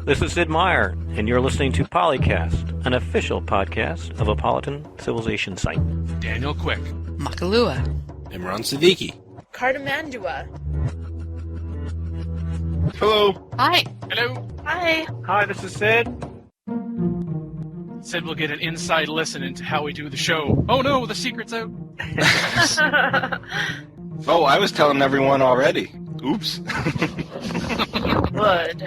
This is Sid Meier, and you're listening to PolyCast, an official podcast of Apolyton Civilization Site. Daniel Quick. Makahlua. Imran Siddiqui. Cartimandua. Hello. Hi. Hello. Hi. Hi, this is Sid. Sid will get an inside listen into how we do the show. Oh no, the secret's out. Oh, I was telling everyone already. Oops. Would.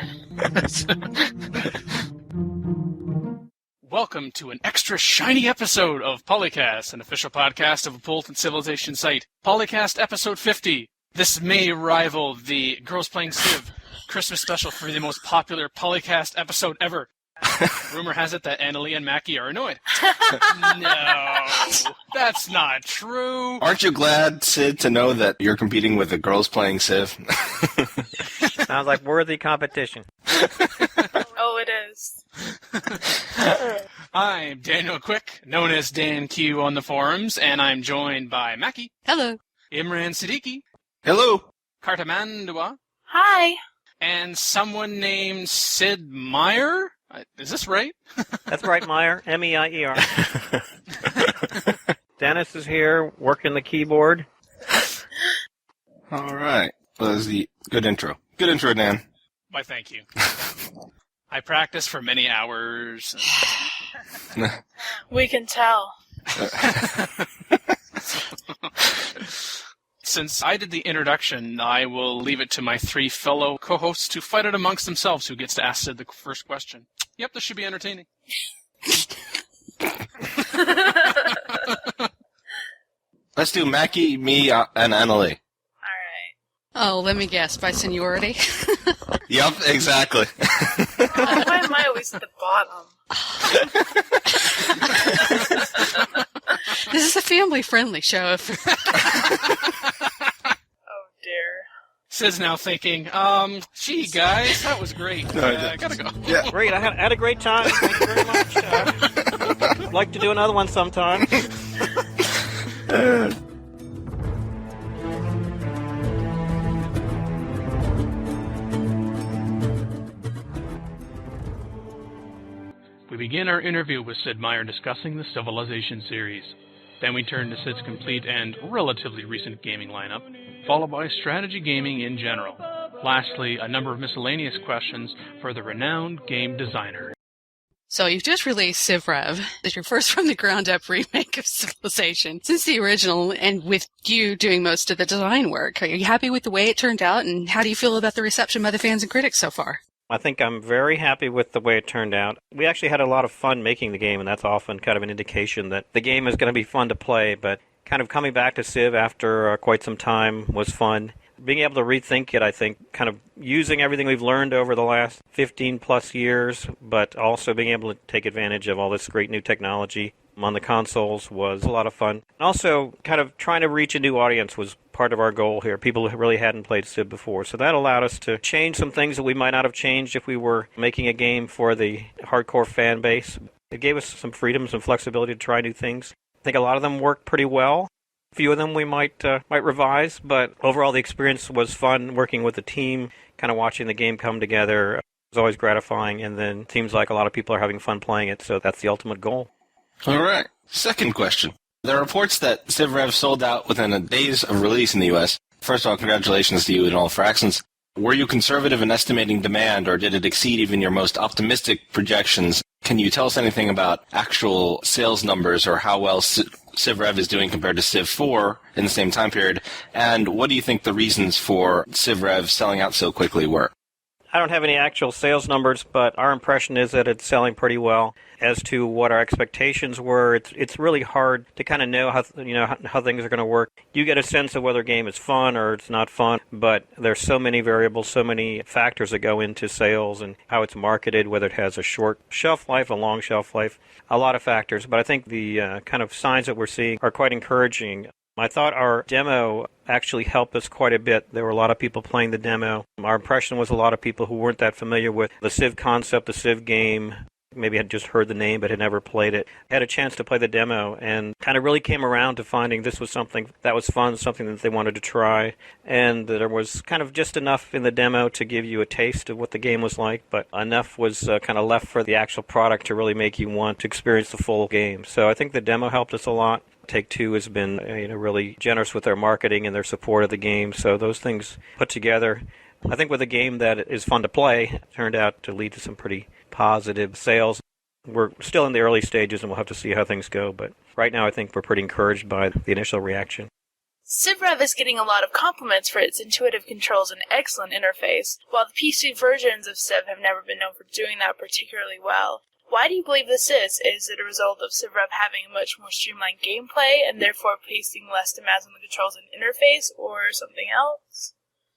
Welcome to an extra shiny episode of PolyCast, an official podcast of Apolyton Civilization Site. PolyCast episode 50. This may rival the Girls Playing Civ Christmas special for the most popular PolyCast episode ever. Rumor has it that Annalee and Mackie are annoyed. No, that's not true. Aren't you glad, Sid, to know that you're competing with the Girls Playing Civ? Sounds like worthy competition. Oh, it is. I'm Daniel Quick, known as DanQ on the forums, and I'm joined by Mackie. Hello. Imran Siddiqui. Hello. Cartimandua. Hi. And someone named Sid Meier? Is this right? That's right, Meier. M-E-I-E-R. Dennis is here, working the keyboard. All right. Well, that was the good intro. Good intro, Dan. Why, thank you. I practiced for many hours. We can tell. Since I did the introduction, I will leave it to my three fellow co-hosts to fight it amongst themselves who gets to ask Sid the first question. Yep, this should be entertaining. Let's do Mackie, me, and Annalee. Oh, let me guess, by seniority? Yep, exactly. Oh, why am I always at the bottom? This is a family-friendly show. Oh, dear. Sid's now thinking, gee, guys, that was great. I gotta go. Yeah. Great, I had a great time. Thank you very much. I'd like to do another one sometime. We begin our interview with Sid Meier discussing the Civilization series. Then we turn to Sid's complete and relatively recent gaming lineup, followed by strategy gaming in general. Lastly, a number of miscellaneous questions for the renowned game designer. So you've just released CivRev. It's your first from the ground up remake of Civilization since the original, and with you doing most of the design work. Are you happy with the way it turned out, and how do you feel about the reception by the fans and critics so far? I think I'm very happy with the way it turned out. We actually had a lot of fun making the game, and that's often kind of an indication that the game is going to be fun to play, but kind of coming back to Civ after quite some time was fun. Being able to rethink it, I think, kind of using everything we've learned over the last 15-plus years, but also being able to take advantage of all this great new technology on the consoles was a lot of fun. And also, kind of trying to reach a new audience was part of our goal here, people who really hadn't played Civ before. So that allowed us to change some things that we might not have changed if we were making a game for the hardcore fan base. It gave us some freedom, some flexibility to try new things. I think a lot of them worked pretty well. A few of them we might revise, but overall the experience was fun working with the team, kind of watching the game come together. It was always gratifying, and then it seems like a lot of people are having fun playing it, so that's the ultimate goal. All right. Second question. There are reports that CivRev sold out within days of release in the U.S. First of all, congratulations to you and all Firaxis. Were you conservative in estimating demand, or did it exceed even your most optimistic projections? Can you tell us anything about actual sales numbers or how well CivRev is doing compared to Civ 4 in the same time period? And what do you think the reasons for CivRev selling out so quickly were? I don't have any actual sales numbers, but our impression is that it's selling pretty well. As to what our expectations were, it's really hard to kind of know how things are going to work. You get a sense of whether a game is fun or it's not fun, but there's so many variables, so many factors that go into sales and how it's marketed, whether it has a short shelf life, a long shelf life, a lot of factors. But I think the kind of signs that we're seeing are quite encouraging. I thought our demo actually helped us quite a bit. There were a lot of people playing the demo. Our impression was a lot of people who weren't that familiar with the Civ concept, the Civ game, maybe had just heard the name but had never played it, had a chance to play the demo and kind of really came around to finding this was something that was fun, something that they wanted to try, and there was kind of just enough in the demo to give you a taste of what the game was like, but enough was kind of left for the actual product to really make you want to experience the full game. So I think the demo helped us a lot. Take-Two has been really generous with their marketing and their support of the game, so those things put together, I think with a game that is fun to play, turned out to lead to some pretty positive sales. We're still in the early stages and we'll have to see how things go, but right now I think we're pretty encouraged by the initial reaction. CivRev is getting a lot of compliments for its intuitive controls and excellent interface, while the PC versions of Civ have never been known for doing that particularly well. Why do you believe this is? Is it a result of CivRev having a much more streamlined gameplay and therefore placing less demands on the controls and interface, or something else?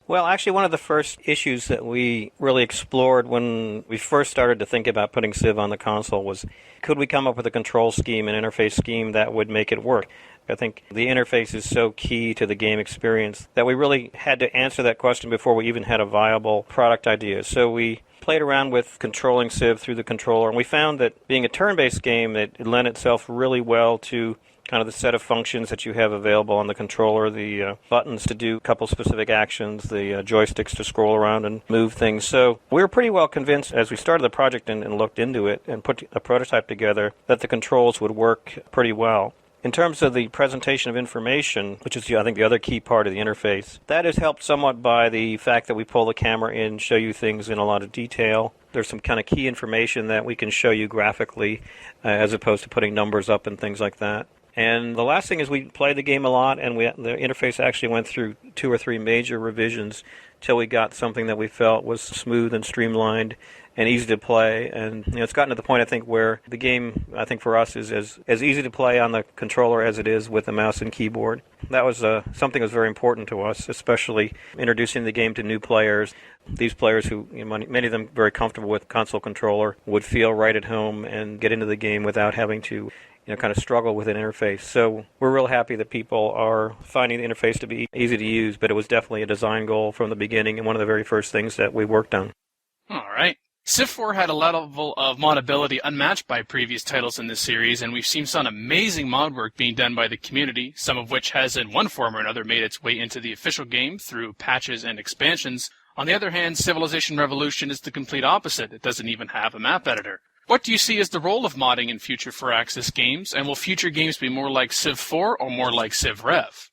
Well, actually, one of the first issues that we really explored when we first started to think about putting Civ on the console was, could we come up with a control scheme, an interface scheme that would make it work? I think the interface is so key to the game experience that we really had to answer that question before we even had a viable product idea. So we played around with controlling Civ through the controller, and we found that being a turn-based game, it lent itself really well to kind of the set of functions that you have available on the controller, the buttons to do a couple specific actions, the joysticks to scroll around and move things. So we were pretty well convinced as we started the project and looked into it and put a prototype together that the controls would work pretty well. In terms of the presentation of information, which is, I think, the other key part of the interface, that is helped somewhat by the fact that we pull the camera in, show you things in a lot of detail. There's some kind of key information that we can show you graphically as opposed to putting numbers up and things like that. And the last thing is we played the game a lot, and the interface actually went through 2 or 3 major revisions till we got something that we felt was smooth and streamlined and easy to play. And it's gotten to the point, I think, where the game, I think for us, is as easy to play on the controller as it is with the mouse and keyboard. That was something that was very important to us, especially introducing the game to new players. These players who, many of them very comfortable with console controller, would feel right at home and get into the game without having to kind of struggle with an interface. So we're real happy that people are finding the interface to be easy to use, but it was definitely a design goal from the beginning and one of the very first things that we worked on. All right. Civ 4 had a level of modability unmatched by previous titles in this series, and we've seen some amazing mod work being done by the community, some of which has in one form or another made its way into the official game through patches and expansions. On the other hand, Civilization Revolution is the complete opposite. It doesn't even have a map editor. What do you see as the role of modding in future Firaxis games, and will future games be more like Civ 4 or more like Civ Rev?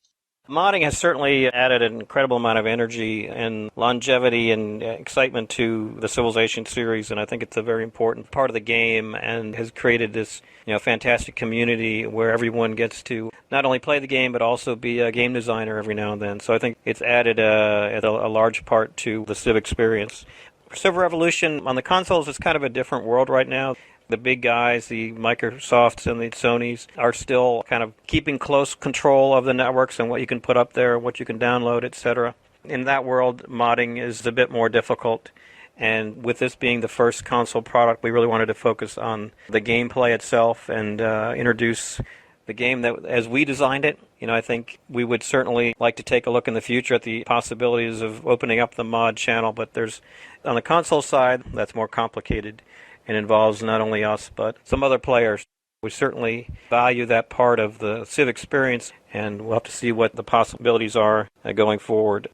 Modding has certainly added an incredible amount of energy and longevity and excitement to the Civilization series, and I think it's a very important part of the game and has created this fantastic community where everyone gets to not only play the game but also be a game designer every now and then. So I think it's added a large part to the Civ experience. For Civ Revolution, on the consoles, it's kind of a different world right now. The big guys, the Microsofts and the Sonys, are still kind of keeping close control of the networks and what you can put up there, what you can download, etc. In that world, modding is a bit more difficult. And with this being the first console product, we really wanted to focus on the gameplay itself and introduce the game that as we designed it. I think we would certainly like to take a look in the future at the possibilities of opening up the mod channel, but there's, on the console side, that's more complicated and involves not only us but some other players. We certainly value that part of the Civ experience, and we'll have to see what the possibilities are going forward.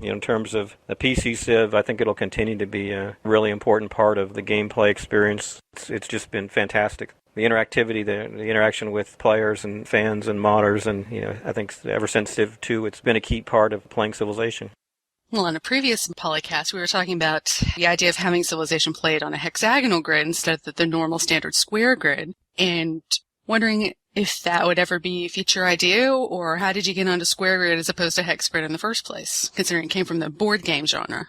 In terms of the PC Civ, I think it'll continue to be a really important part of the gameplay experience. It's just been fantastic. The interactivity, the interaction with players and fans and modders, and I think ever since Civ 2, it's been a key part of playing Civilization. Well, in a previous PolyCast, we were talking about the idea of having Civilization played on a hexagonal grid instead of the normal standard square grid, and wondering if that would ever be a future idea, or how did you get onto square grid as opposed to hex grid in the first place, considering it came from the board game genre?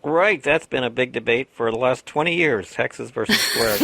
Right, that's been a big debate for the last 20 years, hexes versus squares.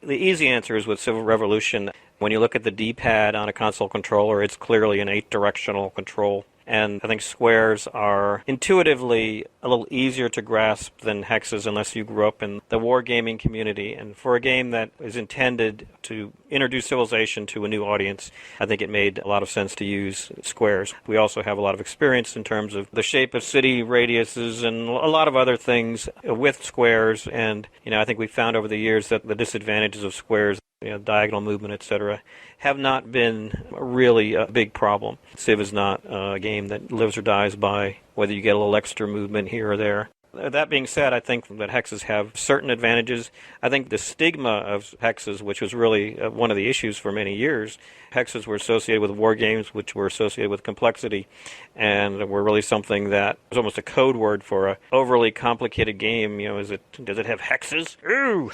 The easy answer is with Civ Revolution. When you look at the D-pad on a console controller, it's clearly an 8-directional control. And I think squares are intuitively a little easier to grasp than hexes unless you grew up in the wargaming community. And for a game that is intended to introduce civilization to a new audience, I think it made a lot of sense to use squares. We also have a lot of experience in terms of the shape of city radiuses and a lot of other things with squares. And, I think we found over the years that the disadvantages of squares, diagonal movement, etc., have not been really a big problem. Civ is not a game that lives or dies by whether you get a little extra movement here or there. That being said, I think that hexes have certain advantages. I think the stigma of hexes, which was really one of the issues for many years, hexes were associated with war games, which were associated with complexity, and were really something that was almost a code word for a overly complicated game. Does it have hexes? Ooh!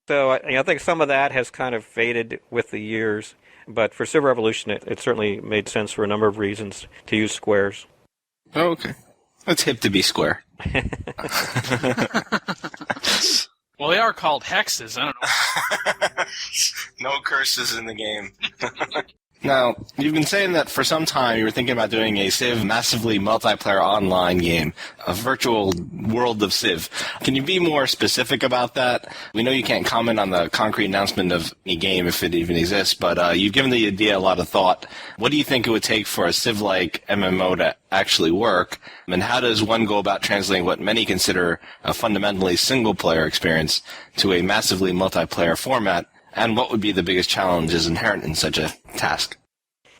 So I think some of that has kind of faded with the years, but for Civ Revolution, it certainly made sense for a number of reasons to use squares. Oh, okay. It's hip to be square. Well, they are called hexes. I don't know. No curses in the game. Now, you've been saying that for some time you were thinking about doing a Civ massively multiplayer online game, a virtual world of Civ. Can you be more specific about that? We know you can't comment on the concrete announcement of any game if it even exists, but you've given the idea a lot of thought. What do you think it would take for a Civ-like MMO to actually work? And how does one go about translating what many consider a fundamentally single-player experience to a massively multiplayer format? And what would be the biggest challenges inherent in such a task?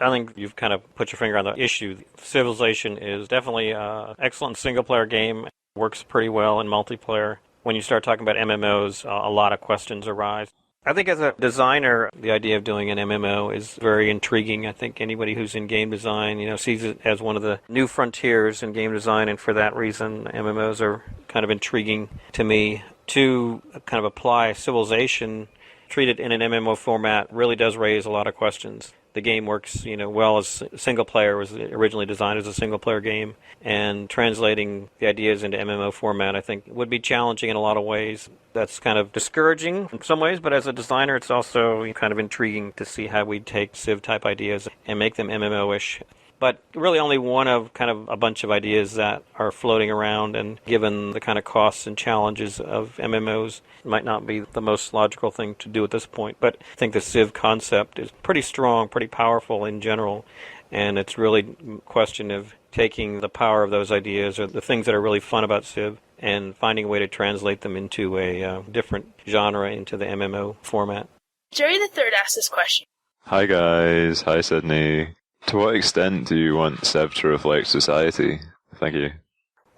I think you've kind of put your finger on the issue. Civilization is definitely an excellent single-player game. Works pretty well in multiplayer. When you start talking about MMOs, a lot of questions arise. I think as a designer, the idea of doing an MMO is very intriguing. I think anybody who's in game design, sees it as one of the new frontiers in game design, and for that reason, MMOs are kind of intriguing to me. To kind of apply Civilization, treat it in an MMO format, really does raise a lot of questions. The game works, well as single player. Was originally designed as a single player game, and translating the ideas into MMO format, I think, would be challenging in a lot of ways. That's kind of discouraging in some ways, but as a designer, it's also kind of intriguing to see how we take Civ-type ideas and make them MMO-ish. But really only one of kind of a bunch of ideas that are floating around, and given the kind of costs and challenges of MMOs, it might not be the most logical thing to do at this point. But I think the Civ concept is pretty strong, pretty powerful in general, and it's really a question of taking the power of those ideas, or the things that are really fun about Civ, and finding a way to translate them into a different genre, into the MMO format. Jerry the Third asked this question. Hi guys, hi Sydney. To what extent do you want Civ to reflect society? Thank you.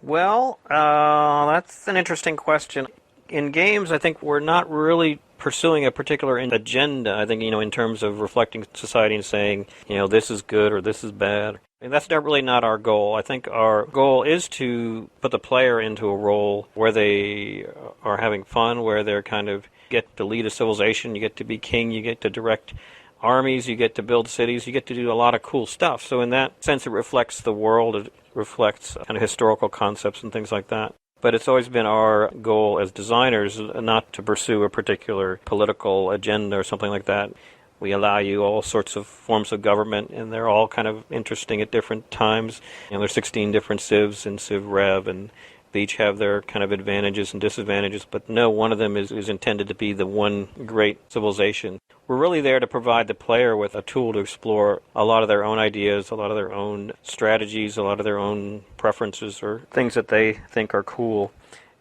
Well, that's an interesting question. In games, I think we're not really pursuing a particular agenda. I think, in terms of reflecting society and saying, this is good or this is bad. And that's really not our goal. I think our goal is to put the player into a role where they are having fun, where they're kind of get to lead a civilization, you get to be king, you get to direct armies, you get to build cities, you get to do a lot of cool stuff. So in that sense, it reflects the world, it reflects kind of historical concepts and things like that. But it's always been our goal as designers not to pursue a particular political agenda or something like that. We allow you all sorts of forms of government, and they're all kind of interesting at different times. There's 16 different civs in Civ Rev, and they each have their kind of advantages and disadvantages, but no one of them is intended to be the one great civilization. We're really there to provide the player with a tool to explore a lot of their own ideas, a lot of their own strategies, a lot of their own preferences, or things that they think are cool.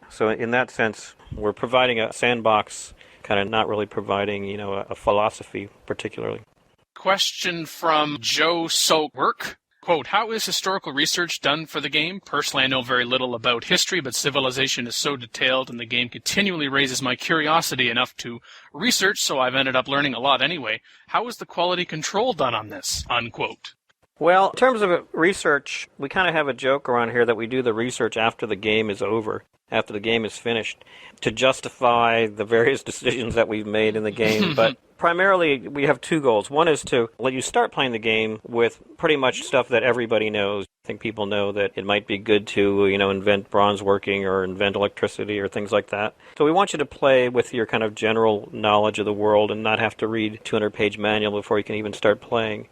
So in that sense, we're providing a sandbox, kind of not really providing, a philosophy particularly. Question from Joe Sowork. Quote, how is historical research done for the game? Personally, I know very little about history, but Civilization is so detailed and the game continually raises my curiosity enough to research, so I've ended up learning a lot anyway. How is the quality control done on this? Unquote. Well, in terms of research, we kind of have a joke around here that we do the research after the game is over, after the game is finished, to justify the various decisions that we've made in the game. But primarily, we have two goals. One is to let you start playing the game with pretty much stuff that everybody knows. I think people know that it might be good to, invent bronze working or invent electricity or things like that. So we want you to play with your kind of general knowledge of the world and not have to read a 200-page manual before you can even start playing.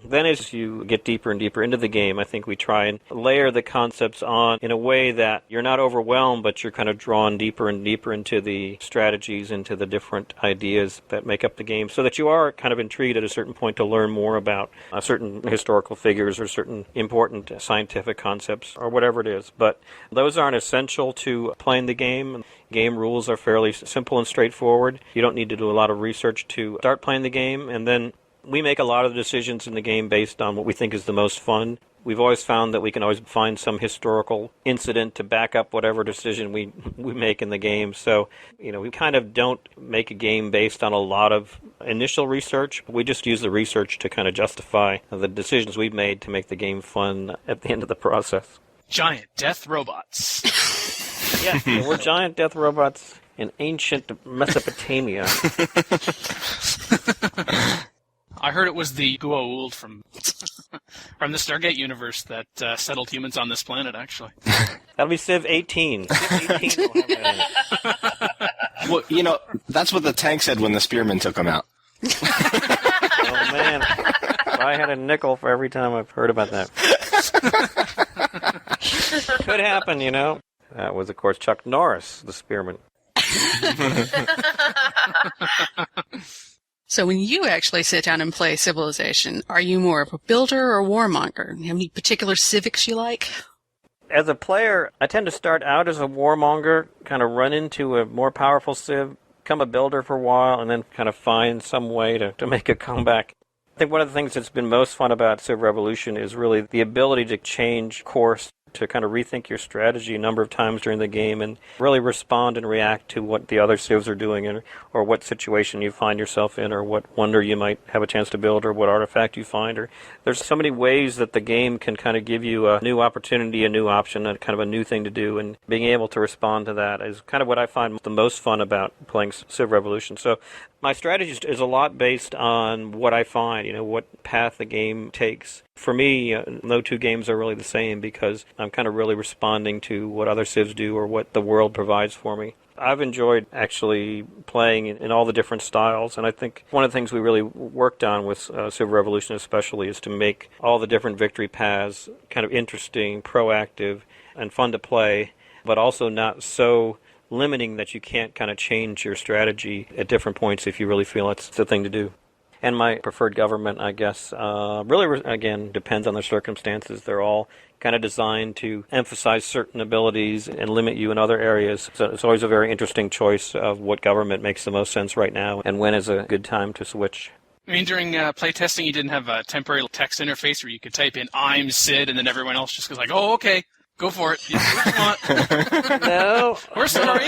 Then as you get deeper and deeper into the game, I think we try and layer the concepts on in a way that you're not overwhelmed, but you're kind of drawn deeper and deeper into the strategies, into the different ideas that make up the game, so that you are kind of intrigued at a certain point to learn more about certain historical figures or certain important scientific concepts or whatever it is. But those aren't essential to playing the game. Game rules are fairly simple and straightforward. You don't need to do a lot of research to start playing the game, and then we make a lot of the decisions in the game based on what we think is the most fun. We've always found that we can always find some historical incident to back up whatever decision we make in the game. So, we kind of don't make a game based on a lot of initial research. We just use the research to kind of justify the decisions we've made to make the game fun at the end of the process. Giant death robots. Yeah, we're giant death robots in ancient Mesopotamia. I heard it was the Goa'uld from the Stargate universe that settled humans on this planet, actually. That'll be Civ 18. Civ 18 will have that. Well, that's what the tank said when the Spearman took him out. Oh, man. I had a nickel for every time I've heard about that. Could happen, That was, of course, Chuck Norris, the Spearman. So when you actually sit down and play Civilization, are you more of a builder or warmonger? Do you have any particular civics you like? As a player, I tend to start out as a warmonger, kind of run into a more powerful Civ, become a builder for a while, and then kind of find some way to make a comeback. I think one of the things that's been most fun about Civ Revolution is really the ability to change course, to kind of rethink your strategy a number of times during the game and really respond and react to what the other civs are doing, or what situation you find yourself in, or what wonder you might have a chance to build, or what artifact you find. Or there's so many ways that the game can kind of give you a new opportunity, a new option, a kind of a new thing to do, and being able to respond to that is kind of what I find the most fun about playing Civ Revolution. So my strategy is a lot based on what I find, what path the game takes. For me, no two games are really the same, because I'm kind of really responding to what other civs do or what the world provides for me. I've enjoyed actually playing in all the different styles, and I think one of the things we really worked on with Civ Revolution especially is to make all the different victory paths kind of interesting, proactive, and fun to play, but also not so limiting that you can't kind of change your strategy at different points if you really feel it's the thing to do. And my preferred government, I guess, really, again, depends on the circumstances. They're all kind of designed to emphasize certain abilities and limit you in other areas. So it's always a very interesting choice of what government makes the most sense right now and when is a good time to switch. I mean, during playtesting, you didn't have a temporary text interface where you could type in, "I'm Sid," and then everyone else just goes like, "Oh, okay, go for it. You do what you want." No. We're sorry.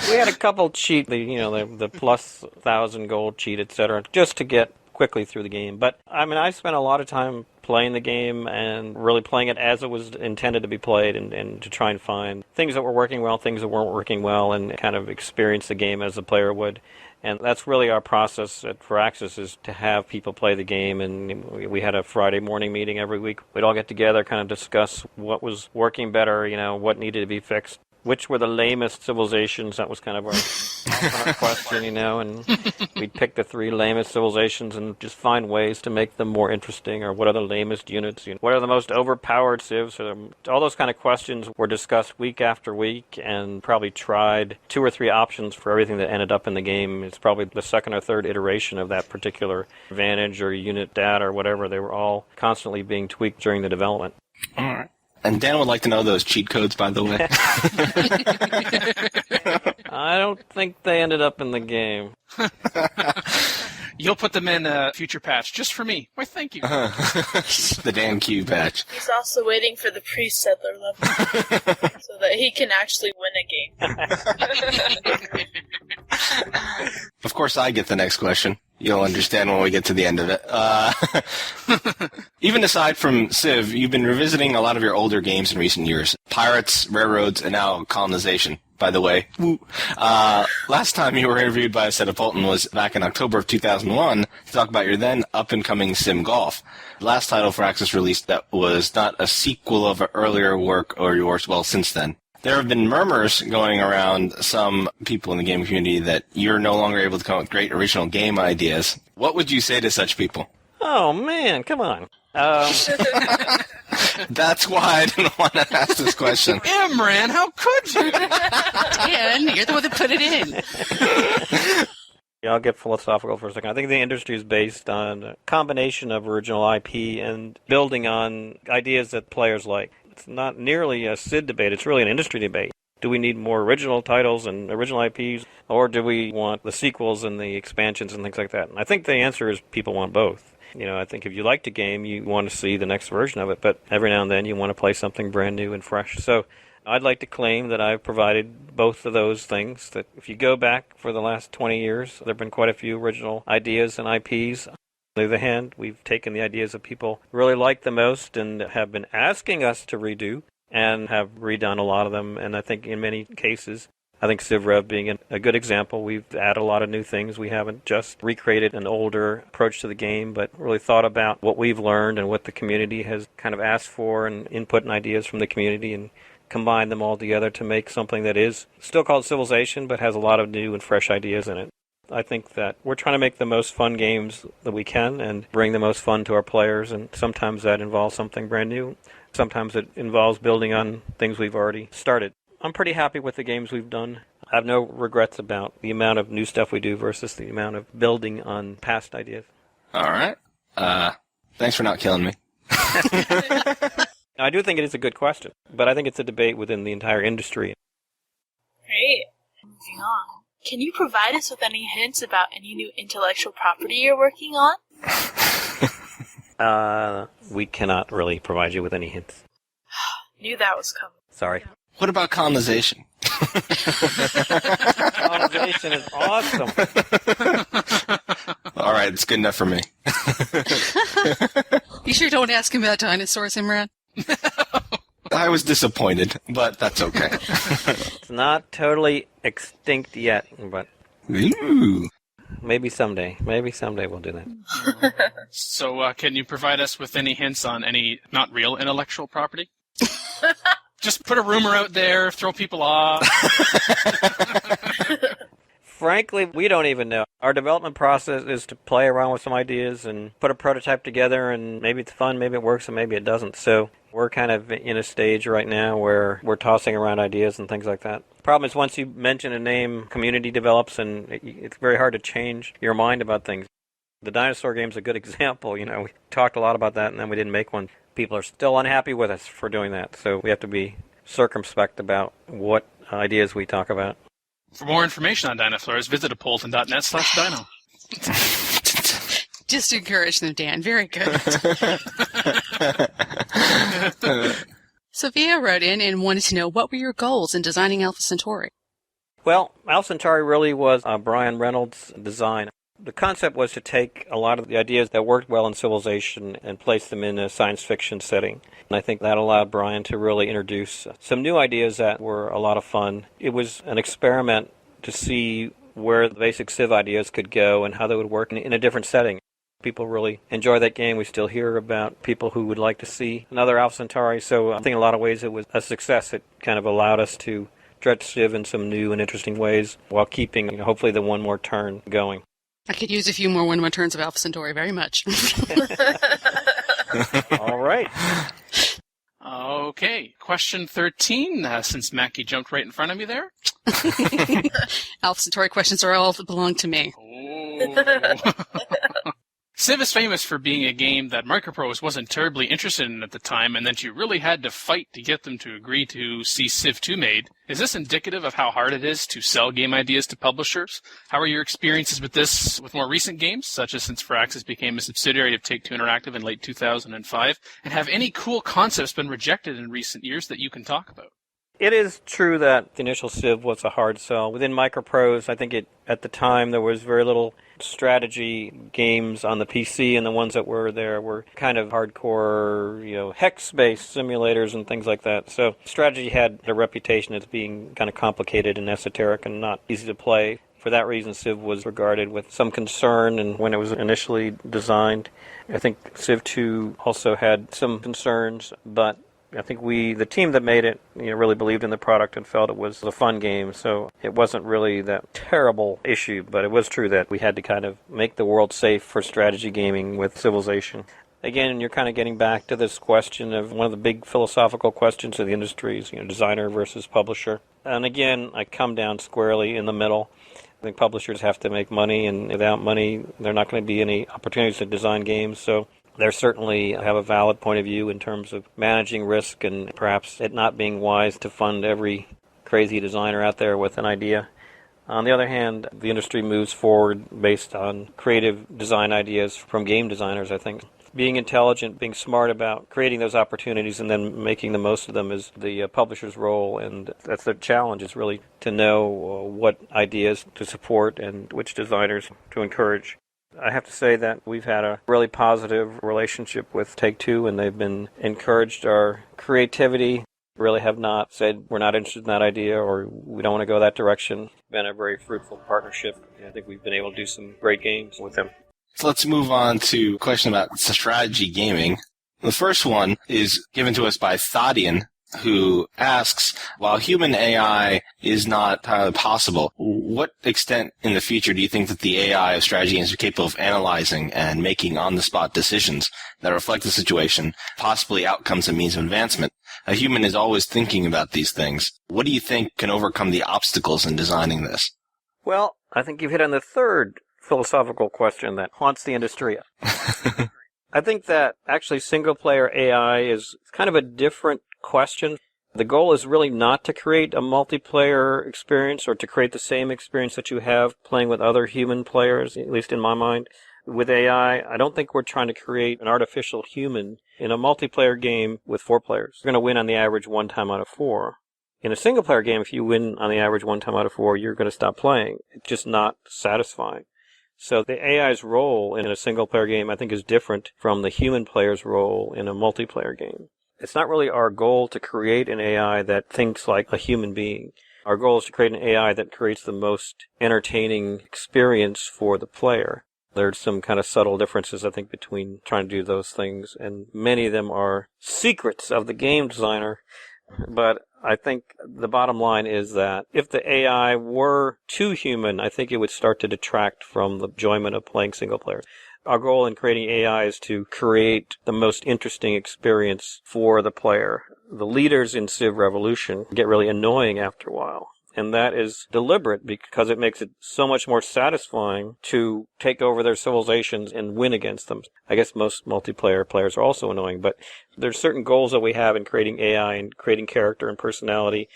We had a couple cheat, the plus 1,000 gold cheat, etc., just to get quickly through the game. But, I spent a lot of time playing the game and really playing it as it was intended to be played, and to try and find things that were working well, things that weren't working well, and kind of experience the game as a player would. And that's really our process at Firaxis, is to have people play the game. And we had a Friday morning meeting every week. We'd all get together, kind of discuss what was working better, what needed to be fixed. Which were the lamest civilizations? That was kind of our question, and we'd pick the 3 lamest civilizations and just find ways to make them more interesting, or what are the lamest units, what are the most overpowered civs. All those kind of questions were discussed week after week, and probably tried 2 or 3 options for everything that ended up in the game. It's probably the second or third iteration of that particular advantage or unit data or whatever. They were all constantly being tweaked during the development. All right. And Dan would like to know those cheat codes, by the way. I don't think they ended up in the game. You'll put them in a future patch just for me. Why, thank you. The DanQ patch. He's also waiting for the pre-settler level so that he can actually win a game. Of course, I get the next question. You'll understand when we get to the end of it. Even aside from Civ, you've been revisiting a lot of your older games in recent years. Pirates, Railroads, and now Colonization, by the way. Last time you were interviewed by us at Apolyton was back in October of 2001 to talk about your then up-and-coming Sim Golf. The last title Firaxis released that was not a sequel of an earlier work or yours, well, since then. There have been murmurs going around some people in the game community that you're no longer able to come up with great original game ideas. What would you say to such people? Oh, man, come on. That's why I didn't want to ask this question. Imran, how could you? Dan, you're the one that put it in. Yeah, I'll get philosophical for a second. I think the industry is based on a combination of original IP and building on ideas that players like. It's not nearly a Civ debate. It's really an industry debate. Do we need more original titles and original IPs, or do we want the sequels and the expansions and things like that? And I think the answer is people want both. I think if you liked a game, you want to see the next version of it, but every now and then you want to play something brand new and fresh. So I'd like to claim that I've provided both of those things, that if you go back for the last 20 years, there have been quite a few original ideas and IPs. On the other hand, we've taken the ideas that people really like the most and have been asking us to redo, and have redone a lot of them. And I think in many cases, I think Civ Rev being a good example, we've added a lot of new things. We haven't just recreated an older approach to the game, but really thought about what we've learned and what the community has kind of asked for, and input and ideas from the community, and combined them all together to make something that is still called Civilization, but has a lot of new and fresh ideas in it. I think that we're trying to make the most fun games that we can and bring the most fun to our players, and sometimes that involves something brand new. Sometimes it involves building on things we've already started. I'm pretty happy with the games we've done. I have no regrets about the amount of new stuff we do versus the amount of building on past ideas. All right. Thanks for not killing me. I do think it is a good question, but I think it's a debate within the entire industry. Great. Moving on. Can you provide us with any hints about any new intellectual property you're working on? We cannot really provide you with any hints. Knew that was coming. Sorry. What about colonization? Colonization is awesome. All right, it's good enough for me. You sure don't ask him about dinosaurs, Imran? I was disappointed, but that's okay. It's not totally extinct yet, but Ooh. maybe someday. Maybe someday we'll do that. So, can you provide us with any hints on any not real intellectual property? Just put a rumor out there, throw people off. Frankly, we don't even know. Our development process is to play around with some ideas and put a prototype together, and maybe it's fun, maybe it works, and maybe it doesn't. So we're kind of in a stage right now where we're tossing around ideas and things like that. The problem is once you mention a name, community develops, and it's very hard to change your mind about things. The dinosaur game's a good example. We talked a lot about that, and then we didn't make one. People are still unhappy with us for doing that, so we have to be circumspect about what ideas we talk about. For more information on dinosaurs, visit apolyton.net/dino. Just encourage them, Dan. Very good. Sophia wrote in and wanted to know, what were your goals in designing Alpha Centauri? Well, Alpha Centauri really was Brian Reynolds' design. The concept was to take a lot of the ideas that worked well in Civilization and place them in a science fiction setting. And I think that allowed Brian to really introduce some new ideas that were a lot of fun. It was an experiment to see where the basic Civ ideas could go and how they would work in a different setting. People really enjoy that game. We still hear about people who would like to see another Alpha Centauri. So I think in a lot of ways it was a success. It kind of allowed us to stretch Civ in some new and interesting ways while keeping, hopefully, the one more turn going. I could use a few more one-more turns of Alpha Centauri very much. All right. Okay, question 13, since Mackie jumped right in front of me there. Alpha Centauri questions are all that belong to me. Oh. Civ is famous for being a game that Microprose wasn't terribly interested in at the time, and that you really had to fight to get them to agree to see Civ 2 made. Is this indicative of how hard it is to sell game ideas to publishers? How are your experiences with this with more recent games, such as since Firaxis became a subsidiary of Take-Two Interactive in late 2005? And have any cool concepts been rejected in recent years that you can talk about? It is true that the initial Civ was a hard sell. Within Microprose, I think at the time there was very little strategy games on the PC, and the ones that were there were kind of hardcore, hex-based simulators and things like that. So strategy had a reputation as being kind of complicated and esoteric and not easy to play. For that reason, Civ was regarded with some concern, and when it was initially designed, I think Civ 2 also had some concerns, but I think the team that made it, really believed in the product and felt it was a fun game. So it wasn't really that terrible issue, but it was true that we had to kind of make the world safe for strategy gaming with Civilization. Again, you're kind of getting back to this question of one of the big philosophical questions of the industry is, designer versus publisher. And again, I come down squarely in the middle. I think publishers have to make money, and without money, there are not going to be any opportunities to design games. So they certainly have a valid point of view in terms of managing risk and perhaps it not being wise to fund every crazy designer out there with an idea. On the other hand, the industry moves forward based on creative design ideas from game designers, I think. Being intelligent, being smart about creating those opportunities and then making the most of them is the publisher's role, and that's the challenge, is really to know what ideas to support and which designers to encourage. I have to say that we've had a really positive relationship with Take-Two, and they've been encouraged our creativity, really have not said we're not interested in that idea or we don't want to go that direction. It's been a very fruitful partnership. I think we've been able to do some great games with them. So let's move on to a question about strategy gaming. The first one is given to us by Thadian, who asks, while human AI is not entirely possible, what extent in the future do you think that the AI of strategy games are capable of analyzing and making on-the-spot decisions that reflect the situation, possibly outcomes and means of advancement? A human is always thinking about these things. What do you think can overcome the obstacles in designing this? Well, I think you've hit on the third philosophical question that haunts the industry. I think that actually single-player AI is kind of a different question. The goal is really not to create a multiplayer experience or to create the same experience that you have playing with other human players, at least in my mind. With AI, I don't think we're trying to create an artificial human in a multiplayer game with 4 players. You're going to win on the average 1 time out of 4. In a single-player game, if you win on the average 1 time out of 4, you're going to stop playing. It's just not satisfying. So the AI's role in a single-player game, I think, is different from the human player's role in a multiplayer game. It's not really our goal to create an AI that thinks like a human being. Our goal is to create an AI that creates the most entertaining experience for the player. There's some kind of subtle differences, I think, between trying to do those things, and many of them are secrets of the game designer. But I think the bottom line is that if the AI were too human, I think it would start to detract from the enjoyment of playing single player. Our goal in creating AI is to create the most interesting experience for the player. The leaders in Civ Revolution get really annoying after a while. And that is deliberate because it makes it so much more satisfying to take over their civilizations and win against them. I guess most multiplayer players are also annoying, but there's certain goals that we have in creating AI and creating character and personality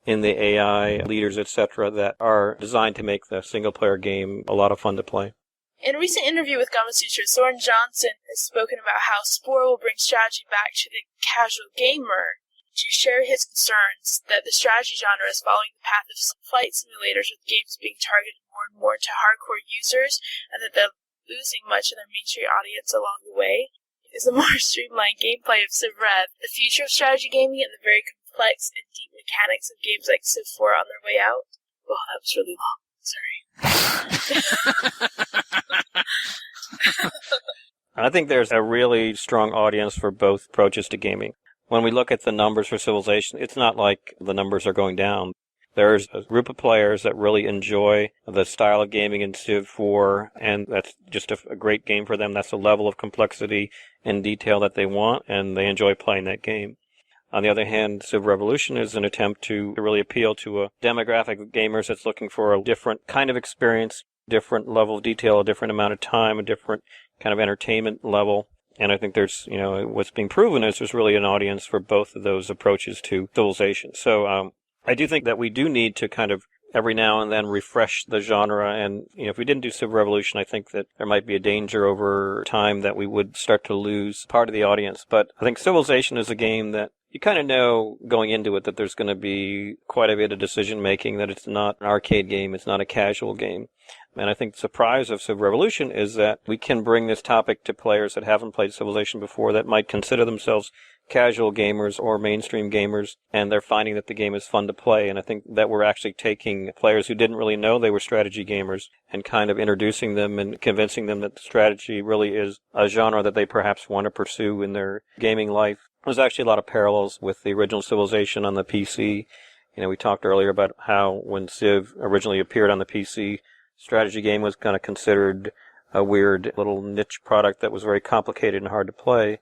in the AI leaders, etc., that are designed to make the single-player game a lot of fun to play. In a recent interview with Gamasutra, Soren Johnson has spoken about how Spore will bring strategy back to the casual gamer. To share his concerns that the strategy genre is following the path of flight simulators, with games being targeted more and more to hardcore users, and that they're losing much of their mainstream audience along the way. Is the more streamlined gameplay of Civ Rev the future of strategy gaming and the very complex and deep mechanics of games like Civ 4 on their way out? Well, that was really long. Sorry. I think there's a really strong audience for both approaches to gaming. When we look at the numbers for Civilization, it's not like the numbers are going down. There's a group of players that really enjoy the style of gaming in Civ 4, and that's just a great game for them. That's the level of complexity and detail that they want, and they enjoy playing that game. On the other hand, Civ Revolution is an attempt to really appeal to a demographic of gamers that's looking for a different kind of experience, different level of detail, a different amount of time, a different kind of entertainment level. And I think there's, what's being proven is there's really an audience for both of those approaches to Civilization. So I do think that we do need to kind of every now and then refresh the genre. And, if we didn't do Civ Revolution, I think that there might be a danger over time that we would start to lose part of the audience. But I think Civilization is a game that you kind of know going into it that there's going to be quite a bit of decision making, that it's not an arcade game, it's not a casual game. And I think the surprise of Civ Revolution is that we can bring this topic to players that haven't played Civilization before, that might consider themselves casual gamers or mainstream gamers, and they're finding that the game is fun to play. And I think that we're actually taking players who didn't really know they were strategy gamers and kind of introducing them and convincing them that strategy really is a genre that they perhaps want to pursue in their gaming life. There's actually a lot of parallels with the original Civilization on the PC. We talked earlier about how when Civ originally appeared on the PC, strategy game was kind of considered a weird little niche product that was very complicated and hard to play.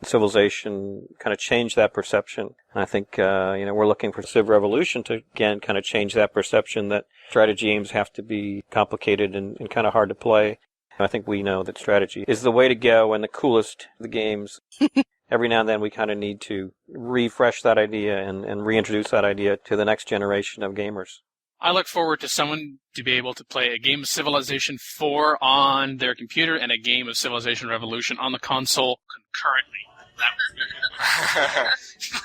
Civilization kind of changed that perception. And I think, we're looking for Civ Revolution to, again, kind of change that perception that strategy games have to be complicated and kind of hard to play. And I think we know that strategy is the way to go and the coolest of the games. Every now and then we kind of need to refresh that idea and reintroduce that idea to the next generation of gamers. I look forward to someone to be able to play a game of Civilization 4 on their computer and a game of Civilization Revolution on the console concurrently. That was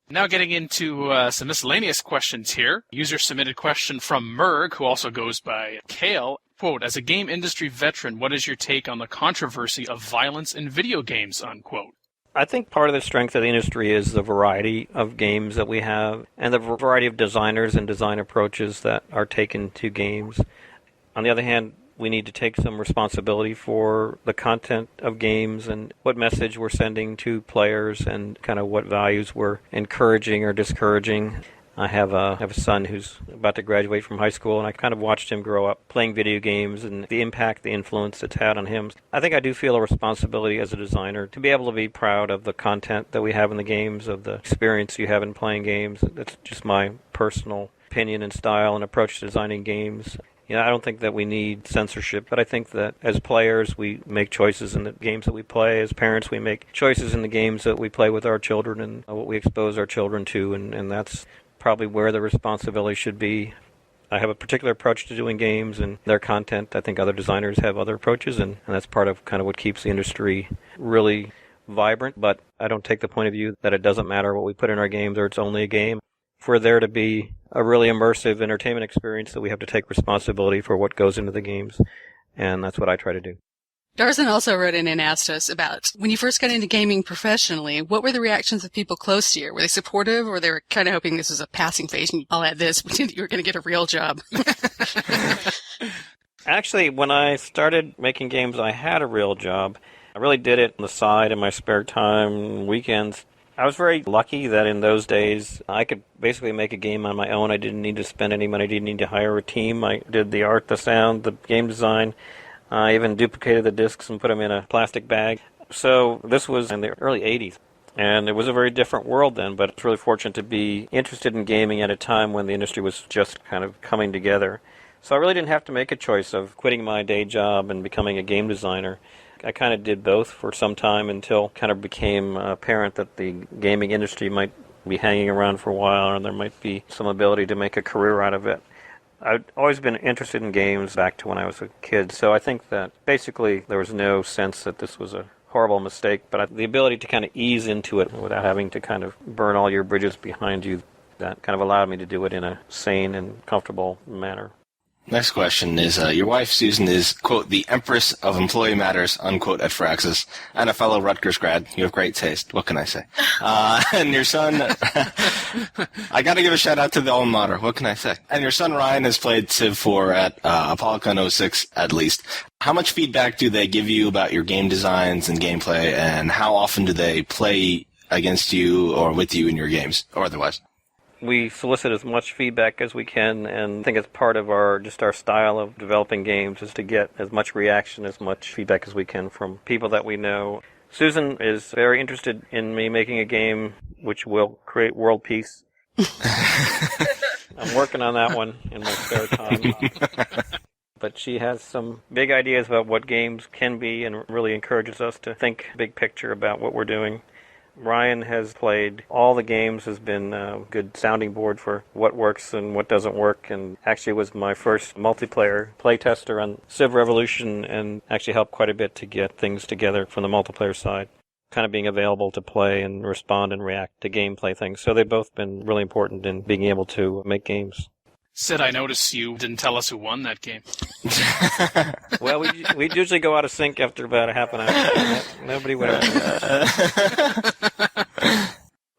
Now getting into some miscellaneous questions here. User-submitted question from Merg, who also goes by Kale. Quote, as a game industry veteran, what is your take on the controversy of violence in video games, unquote? I think part of the strength of the industry is the variety of games that we have and the variety of designers and design approaches that are taken to games. On the other hand, we need to take some responsibility for the content of games and what message we're sending to players and kind of what values we're encouraging or discouraging. I have a son who's about to graduate from high school, and I kind of watched him grow up playing video games and the impact, the influence it's had on him. I think I do feel a responsibility as a designer to be able to be proud of the content that we have in the games, of the experience you have in playing games. That's just my personal opinion and style and approach to designing games. I don't think that we need censorship, but I think that as players, we make choices in the games that we play. As parents, we make choices in the games that we play with our children and what we expose our children to, and that's probably where the responsibility should be. I have a particular approach to doing games and their content. I think other designers have other approaches, and that's part of kind of what keeps the industry really vibrant. But I don't take the point of view that it doesn't matter what we put in our games or it's only a game. For there to be a really immersive entertainment experience, that we have to take responsibility for what goes into the games, and that's what I try to do. Darzen also wrote in and asked us about, when you first got into gaming professionally, what were the reactions of people close to you? Were they supportive, or they were kind of hoping this was a passing phase and I'll add this, but you were going to get a real job? Actually, when I started making games, I had a real job. I really did it on the side in my spare time, weekends. I was very lucky that in those days I could basically make a game on my own. I didn't need to spend any money. I didn't need to hire a team. I did the art, the sound, the game design. I even duplicated the discs and put them in a plastic bag. So this was in the early 80s. And it was a very different world then, but I was really fortunate to be interested in gaming at a time when the industry was just kind of coming together. So I really didn't have to make a choice of quitting my day job and becoming a game designer. I kind of did both for some time until it kind of became apparent that the gaming industry might be hanging around for a while and there might be some ability to make a career out of it. I've always been interested in games back to when I was a kid, so I think that basically there was no sense that this was a horrible mistake, but the ability to kind of ease into it without having to kind of burn all your bridges behind you, that kind of allowed me to do it in a sane and comfortable manner. Next question is, your wife, Susan, is, quote, the Empress of Employee Matters, unquote, at Firaxis, and a fellow Rutgers grad. You have great taste. What can I say? And your son, I got to give a shout-out to the alma mater. What can I say? And your son, Ryan, has played Civ 4 at Apolyton 06, at least. How much feedback do they give you about your game designs and gameplay, and how often do they play against you or with you in your games, or otherwise? We solicit as much feedback as we can, and I think it's part of our style of developing games is to get as much reaction, as much feedback as we can from people that we know. Susan is very interested in me making a game which will create world peace. I'm working on that one in my spare time. But she has some big ideas about what games can be and really encourages us to think big picture about what we're doing. Ryan has played all the games, has been a good sounding board for what works and what doesn't work, and actually was my first multiplayer playtester on Civ Revolution and actually helped quite a bit to get things together from the multiplayer side, kind of being available to play and respond and react to gameplay things. So they've both been really important in being able to make games. Sid, I noticed you didn't tell us who won that game. Well, we usually go out of sync after about a half an hour. Nobody would have.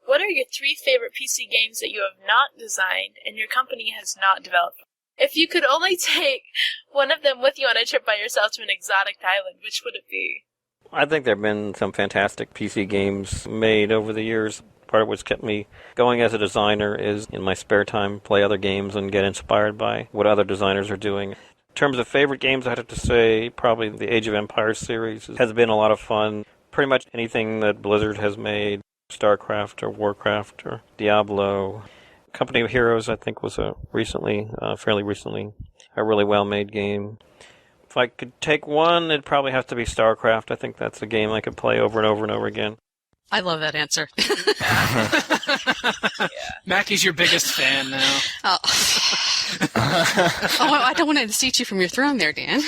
What are your 3 favorite PC games that you have not designed and your company has not developed? If you could only take one of them with you on a trip by yourself to an exotic island, which would it be? I think there have been some fantastic PC games made over the years. Part of what's kept me going as a designer is in my spare time play other games and get inspired by what other designers are doing. In terms of favorite games, I'd have to say probably the Age of Empires series has been a lot of fun. Pretty much anything that Blizzard has made, StarCraft or Warcraft or Diablo. Company of Heroes, I think, was fairly recently, a really well-made game. If I could take one, it'd probably have to be StarCraft. I think that's a game I could play over and over and over again. I love that answer. Mackie's your biggest fan now. Oh, I don't want to seat you from your throne there, Dan.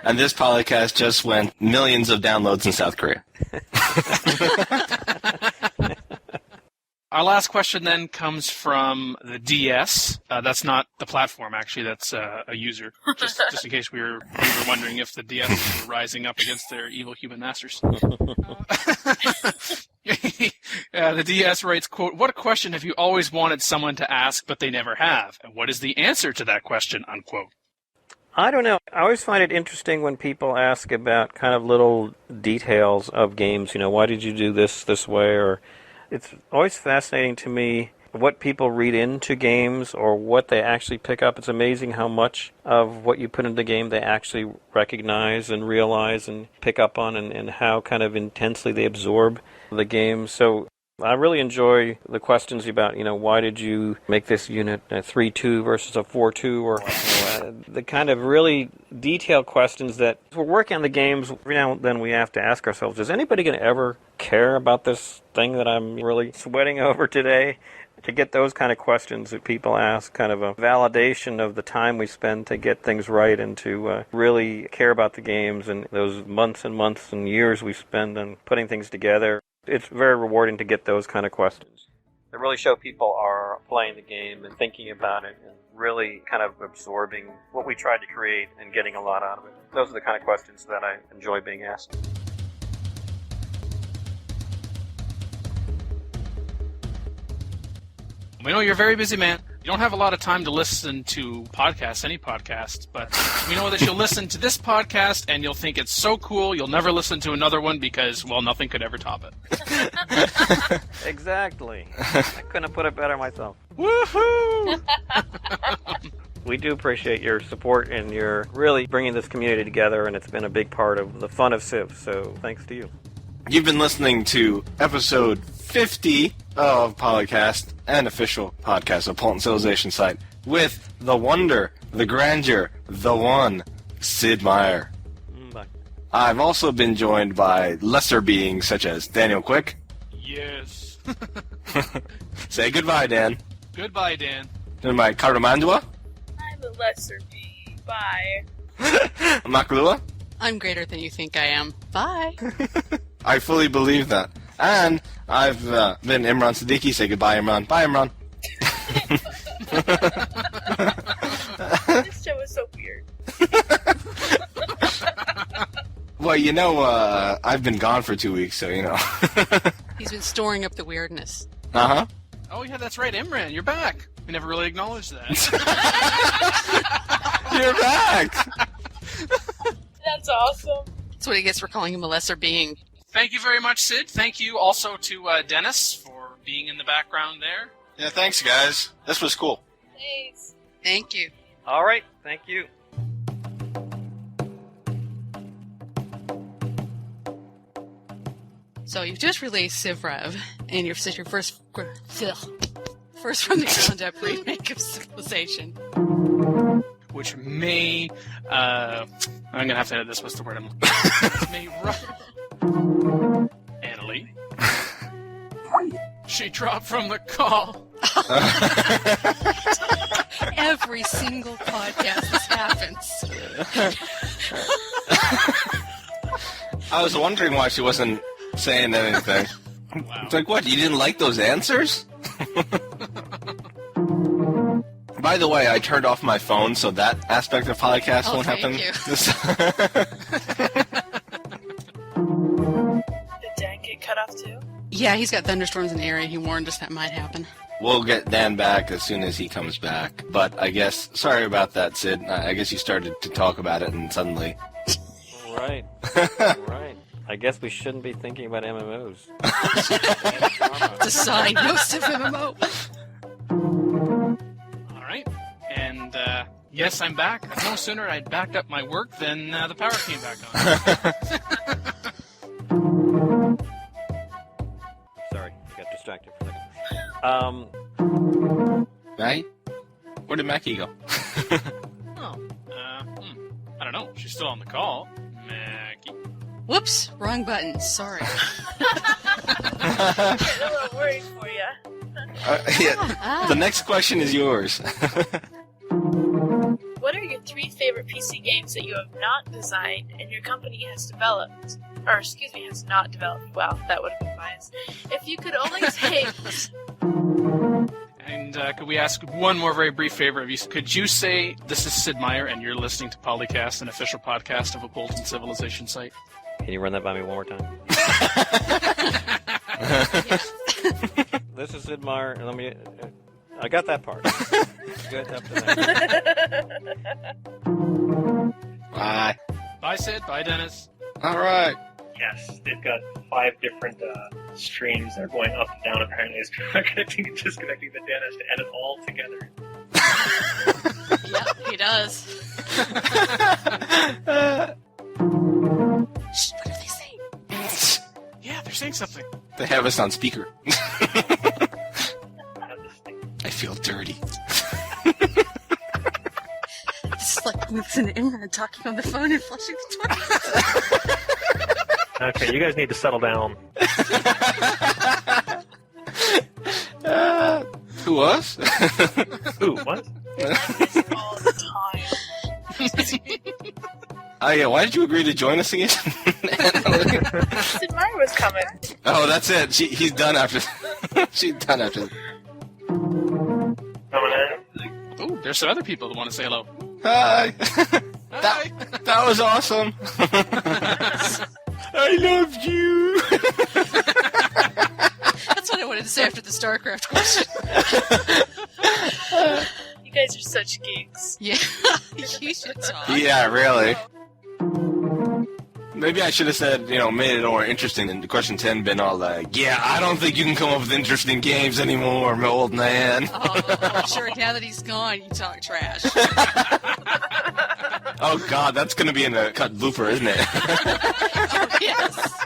And this podcast just went millions of downloads in South Korea. Our last question then comes from the DS. That's not the platform, actually. That's a user. Just in case we were wondering if the DS were rising up against their evil human masters. The DS writes, quote, "What question have you always wanted someone to ask but they never have? And what is the answer to that question?" Unquote. I don't know. I always find it interesting when people ask about kind of little details of games. Why did you do this way? Or it's always fascinating to me what people read into games or what they actually pick up. It's amazing how much of what you put into the game they actually recognize and realize and pick up on, and how kind of intensely they absorb the game. So I really enjoy the questions about, why did you make this unit a 3-2 versus a 4-2, or the kind of really detailed questions that we're working on the games. Every now and then we have to ask ourselves, is anybody going to ever care about this thing that I'm really sweating over today? To get those kind of questions that people ask, kind of a validation of the time we spend to get things right and to really care about the games and those months and months and years we spend on putting things together. It's very rewarding to get those kind of questions. They really show people are playing the game and thinking about it and really kind of absorbing what we tried to create and getting a lot out of it. Those are the kind of questions that I enjoy being asked. We know you're a very busy man. You don't have a lot of time to listen to podcasts, any podcast, but we know that you'll listen to this podcast and you'll think it's so cool you'll never listen to another one because, well, nothing could ever top it. Exactly. I couldn't have put it better myself. Woohoo! We do appreciate your support, and you're really bringing this community together, and it's been a big part of the fun of Civ, so thanks to you. You've been listening to episode 50 of PolyCast, an official podcast of Apolyton Civilization Site, with the wonder, the grandeur, the one, Sid Meier. Bye. I've also been joined by lesser beings such as Daniel Quick. Yes. Say goodbye, Dan. Goodbye, Dan. And by Cartimandua. I'm a lesser bee. Bye. Makahlua. I'm greater than you think I am. Bye. I fully believe that. And I've been Imran Siddiqui. Say goodbye, Imran. Bye, Imran. This show is so weird. Well, I've been gone for 2 weeks, so He's been storing up the weirdness. Uh-huh. Oh, yeah, that's right, Imran. You're back. We never really acknowledged that. You're back! That's awesome. That's what he gets for calling him a lesser being. Thank you very much, Sid. Thank you also to Dennis for being in the background there. Yeah, thanks, guys. This was cool. Thanks. Thank you. All right, thank you. So you've just released Civ Rev, and your first from the ground up remake of Civilization. Which may, I'm going to have to edit this. What's the word I'm looking for? May Annalee. She dropped from the call. Every single podcast this happens. I was wondering why she wasn't saying anything. Wow. It's like, what, you didn't like those answers? By the way, I turned off my phone, so that aspect of podcast won't happen. Thank you. Did Dan get cut off too? Yeah, he's got thunderstorms in the area. He warned us that might happen. We'll get Dan back as soon as he comes back. But I guess, sorry about that, Sid. I guess you started to talk about it and suddenly... Right. Right. I guess we shouldn't be thinking about MMOs. Decide no Civ MMO. All right. And, yes, I'm back. No sooner I'd backed up my work than the power came back on. Sorry, I got distracted for a second. Right? Where did Mackie go? I don't know. She's still on the call. Maggie. Whoops, wrong button. Sorry. I'm a little worried for you. The next question is yours. What are your 3 favorite PC games that you have not designed and your company has developed? Or, excuse me, has not developed. Wow, that would have been biased. If you could only take... And could we ask one more very brief favor of you? Could you say, this is Sid Meier, and you're listening to PolyCast, an official podcast of Apolyton Civilization Site? Can you run that by me one more time? This is Sid Meier, and let me... I got that part. Good up to that. Bye. Bye, Sid. Bye, Dennis. All right. Yes, they've got 5 different streams that are going up and down. Apparently, it's connecting and disconnecting. The Dan has to edit all together. Yep, he does. Shh, what are they saying? Yeah, they're saying something. They have us on speaker. I have this thing. I feel dirty. It's like Mix and Imran talking on the phone and flushing the toilet. Okay, you guys need to settle down. Who was? Ooh, what? all the time. Oh yeah, why did you agree to join us again? Sid Meier was coming. Oh, that's it. He's done after. She's done after. Coming in. Oh, there's some other people that want to say hello. Hi. Hi. That was awesome. I loved you. That's what I wanted to say after the StarCraft question. You guys are such geeks. Yeah, you should talk. Yeah, really. Maybe I should have said, made it more interesting than question 10 been all like, yeah, I don't think you can come up with interesting games anymore, my old man. Oh, I'm sure now that he's gone, you talk trash. Oh, God, that's going to be in the cut blooper, isn't it? Oh, yes.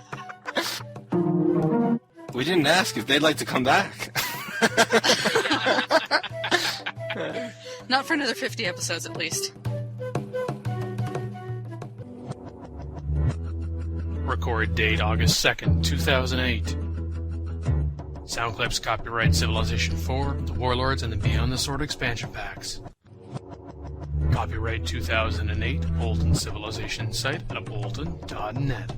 We didn't ask if they'd like to come back. Not for another 50 episodes, at least. Record date August 2nd, 2008. Sound clips copyright Civilization 4, The Warlords, and the Beyond the Sword expansion packs. Copyright 2008, Apolyton Civilization Site at Apolyton.net.